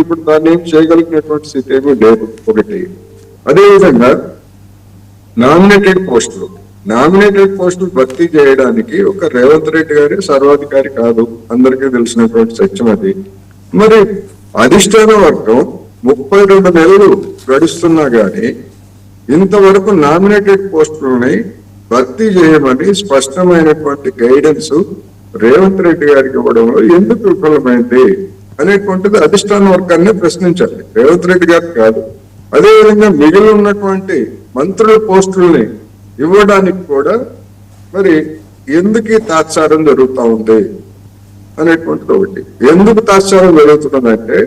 ఇప్పుడు దాన్ని ఏం చేయగలిగినటువంటి స్థితి ఏమీ లేదు. ఒకటి, అదేవిధంగా నామినేటెడ్ పోస్టులు భర్తీ చేయడానికి ఒక రేవంత్ రెడ్డి గారి సర్వాధికారి కాదు, అందరికీ తెలిసినటువంటి సత్యం అది. మరి అధిష్టాన వర్గం 32 నెలలు గడుస్తున్నా గానీ ఇంతవరకు నామినేటెడ్ పోస్టులని భర్తీ చేయమని స్పష్టమైనటువంటి గైడెన్స్ రేవంత్ రెడ్డి గారికి ఇవ్వడంలో ఎందుకు విఫలమైంది అనేటువంటిది అధిష్టాన వర్గాన్ని ప్రశ్నించాలి, రేవంత్ రెడ్డి గారికి కాదు. అదేవిధంగా మిగిలి ఉన్నటువంటి మంత్రుల పోస్టుల్ని ఇవ్వడానికి కూడా మరి ఎందుకు తాత్సారం జరుగుతూ ఉంది అనేటువంటిది ఒకటి. ఎందుకు తాత్సారం జరుగుతున్నదంటే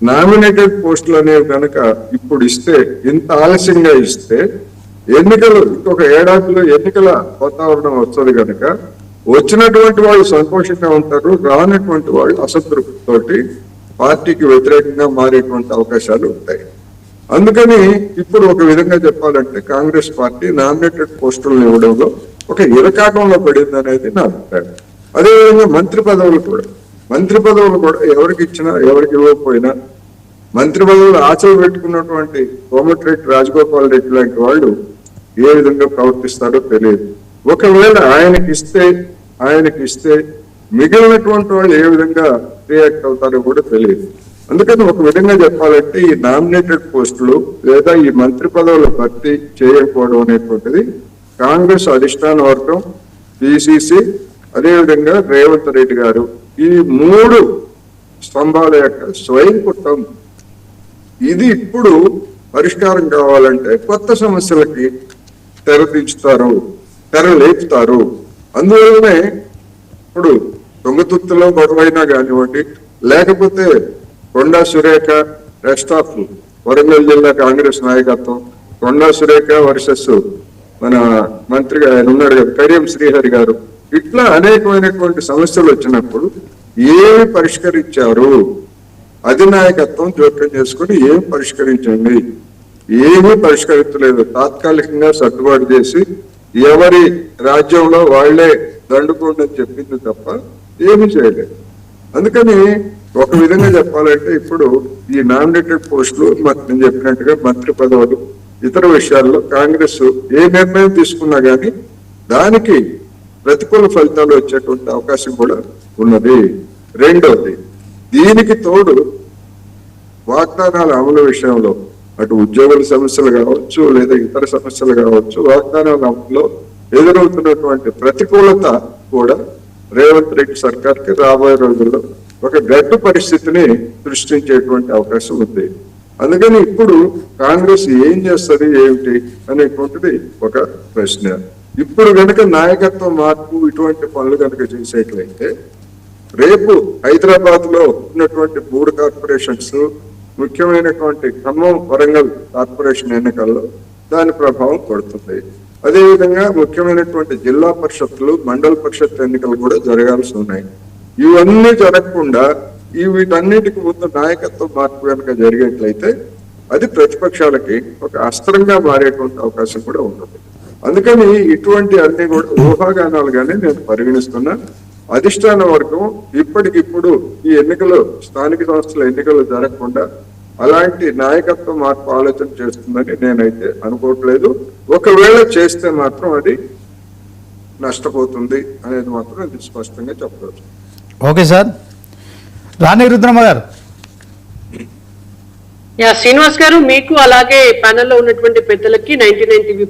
నామినేటెడ్ పోస్టులు అనేవి కనుక ఇప్పుడు ఇస్తే, ఇంత ఆలస్యంగా ఇస్తే ఎన్నికలు ఇంకొక ఏడాదిలో ఎన్నికల వాతావరణం వస్తుంది కనుక వచ్చినటువంటి వాళ్ళు సంతోషంగా ఉంటారు, రానటువంటి వాళ్ళు అసంతృప్తితోటి పార్టీకి వ్యతిరేకంగా మారేటువంటి అవకాశాలు ఉంటాయి. అందుకని ఇప్పుడు ఒక విధంగా చెప్పాలంటే కాంగ్రెస్ పార్టీ నామినేటెడ్ పోస్టులను ఇవ్వడంలో ఒక ఇరకాటంలో పడింది అనేది నా అభిప్రాయం. అదేవిధంగా మంత్రి పదవులు కూడా ఎవరికి ఇచ్చినా ఎవరికి ఇవ్వకపోయినా మంత్రి పదవులు ఆశలు పెట్టుకున్నటువంటి కోమటిరెడ్డి రాజగోపాల్ రెడ్డి లాంటి వాళ్ళు ఏ విధంగా ప్రవర్తిస్తారో తెలియదు. ఒకవేళ ఆయనకి ఇస్తే మిగిలినటువంటి వాళ్ళు ఏ విధంగా రియాక్ట్ అవుతారో కూడా తెలియదు. అందుకని ఒక విధంగా చెప్పాలంటే ఈ నామినేటెడ్ పోస్టులు లేదా ఈ మంత్రి పదవులు భర్తీ చేయకపోవడం అనేటువంటిది కాంగ్రెస్ అధిష్టాన వర్గం, పిసిసి, అదేవిధంగా రేవంత్ రెడ్డి గారు, ఈ 3 స్తంభాల యొక్క స్వయం కుట్టం. ఇది ఇప్పుడు పరిష్కారం కావాలంటే కొత్త సమస్యలకి తెరలేపుతారు. అందువల్లనే ఇప్పుడు దొంగతుర్తిలో గొడవైనా కానివ్వండి, లేకపోతే కొండా సురేఖ రెస్ట్ ఆఫ్ వరంగల్ జిల్లా కాంగ్రెస్ నాయకత్వం, కొండా సురేఖ వర్సెస్ మన మంత్రిగా ఆయన ఉన్నాడు కదా కడియం శ్రీహరి గారు, ఇట్లా అనేకమైనటువంటి సమస్యలు వచ్చినప్పుడు ఏమి పరిష్కరించారు? అధినాయకత్వం జోక్యం చేసుకుని ఏం పరిష్కరించండి? ఏమీ పరిష్కరించలేదు. తాత్కాలికంగా సర్దుబాటు చేసి ఎవరి రాజ్యంలో వాళ్లే దండుకోండి అని చెప్పింది తప్ప ఏమీ చేయలేదు. అందుకని ఒక విధంగా చెప్పాలంటే ఇప్పుడు ఈ నామినేటెడ్ పోస్టులు నేను చెప్పినట్టుగా మంత్రి పదవులు ఇతర విషయాల్లో కాంగ్రెస్ ఏ నిర్ణయం తీసుకున్నా గానీ దానికి ప్రతికూల ఫలితాలు వచ్చేటువంటి అవకాశం కూడా ఉన్నది. రెండవది, దీనికి తోడు వాగ్దానాల అమలు విషయంలో అటు ఉద్యోగుల సమస్యలు కావచ్చు లేదా ఇతర సమస్యలు కావచ్చు, వాగ్దానాల అమలులో ఎదురవుతున్నటువంటి ప్రతికూలత కూడా రేవంత్ రెడ్డి సర్కార్కి రాబోయే రోజుల్లో ఒక గడ్డు పరిస్థితిని సృష్టించేటువంటి అవకాశం ఉంది. అందుకని ఇప్పుడు కాంగ్రెస్ ఏం చేస్తుంది ఏమిటి అనేటువంటిది ఒక ప్రశ్న. ఇప్పుడు కనుక నాయకత్వ మార్పు ఇటువంటి పనులు కనుక చేసేట్లయితే రేపు హైదరాబాద్ లో ఉన్నటువంటి 3 కార్పొరేషన్స్, ముఖ్యమైనటువంటి ఖమ్మం, వరంగల్ కార్పొరేషన్ ఎన్నికల్లో దాని ప్రభావం పడుతుంది. అదేవిధంగా ముఖ్యమైనటువంటి జిల్లా పరిషత్తులు, మండల పరిషత్ ఎన్నికలు కూడా జరగాల్సి ఉన్నాయి. ఇవన్నీ జరగకుండా వీటన్నిటికి ముందు నాయకత్వ మార్పు కనుక జరిగేట్లయితే అది ప్రతిపక్షాలకి ఒక అస్త్రంగా మారేటువంటి అవకాశం కూడా ఉంటుంది. అందుకని ఇటువంటి అన్ని కూడా ఊహాగానాలుగానే నేను పరిగణిస్తున్నా. అధిష్టాన వర్గం ఇప్పటికిప్పుడు ఈ ఎన్నికలు, స్థానిక సంస్థల ఎన్నికలు జరగకుండా అలాంటి నాయకత్వ మార్పు ఆలోచన చేస్తుందని నేనైతే అనుకోవట్లేదు. ఒకవేళ చేస్తే మాత్రం అది నష్టపోతుంది అనేది మాత్రం ఇది స్పష్టంగా చెప్పవచ్చు. Okay sir. రాణి రుద్రమ్మ గారు. శ్రీనివాస్ గారు, మీకు అలాగే ప్యానెల్లో ఉన్నటువంటి పెద్దలకి 99 టీవీ